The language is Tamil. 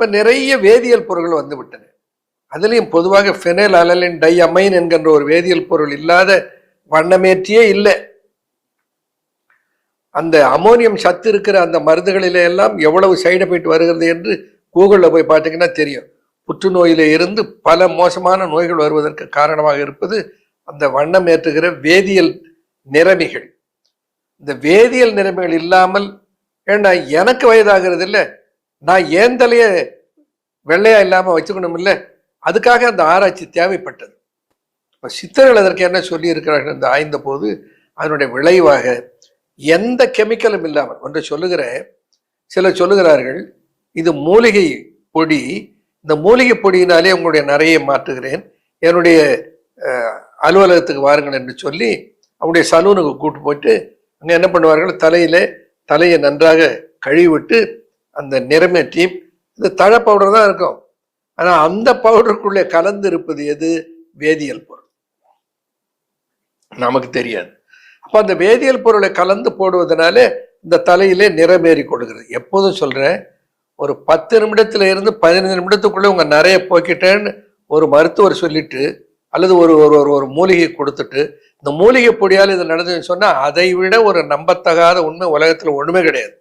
இப்ப நிறைய வேதியியல் பொருட்கள் வந்து விட்டன. அதுலேயும் பொதுவாக ஃபெனைல் அலலின் டை அமைன் என்கின்ற ஒரு வேதியியல் பொருள் இல்லாத வண்ணமேற்றியே இல்லை. அந்த அமோனியம் சத்து இருக்கிற அந்த மருந்துகளில எல்லாம் எவ்வளவு சைடு எஃபெக்ட் வருகிறது என்று கூகுளில் போய் பார்த்தீங்கன்னா தெரியும். புற்றுநோயில இருந்து பல மோசமான நோய்கள் வருவதற்கு காரணமாக இருப்பது அந்த வண்ணம் ஏற்றுகிற வேதியியல் நிறமிகள். இந்த வேதியியல் நிறமிகள் இல்லாமல், ஏன்னா எனக்கு வயதாகிறது இல்லை, நான் ஏன் தலைய வெள்ளையா இல்லாம வச்சுக்கணும் இல்லை, அதுக்காக அந்த ஆராய்ச்சி தேவைப்பட்டது. இப்போ சித்தர்கள் அதற்கு என்ன சொல்லி இருக்கிறார்கள் என்று ஆய்ந்த போது அதனுடைய விளைவாக எந்த கெமிக்கலும் இல்லாமல் ஒன்று சொல்லுகிறேன். சிலர் சொல்லுகிறார்கள் இது மூலிகை பொடி, இந்த மூலிகை பொடியினாலே உங்களுடைய நிறைய மாற்றுகிறேன், என்னுடைய அலுவலகத்துக்கு வாருங்கள் என்று சொல்லி அவங்களுடைய சலூனுக்கு கூட்டு போயிட்டு அங்கே என்ன பண்ணுவார்கள், தலையை நன்றாக கழுவிவிட்டு அந்த நிறமேற்றி, இந்த தழை பவுடர் தான் இருக்கும், ஆனால் அந்த பவுடருக்குள்ளே கலந்து இருப்பது எது, வேதியியல் பொருள், நமக்கு தெரியாது. அப்போ அந்த வேதியியல் பொருளை கலந்து போடுவதனால இந்த தலையிலே நிறமேறி கொடுக்கிறது. எப்போதும் சொல்றேன், ஒரு 10 நிமிடத்துல இருந்து 15 நிமிடத்துக்குள்ளே உங்க நிறைய போக்கிட்டேன்னு ஒரு மருத்துவர் சொல்லிட்டு அல்லது ஒரு ஒரு மூலிகை கொடுத்துட்டு இந்த மூலிகை பொடியால் இது நடந்ததுன்னு சொன்னா அதை விட ஒரு நம்பத்தகாத உண்மை உலகத்துல ஒண்ணுமே கிடையாது.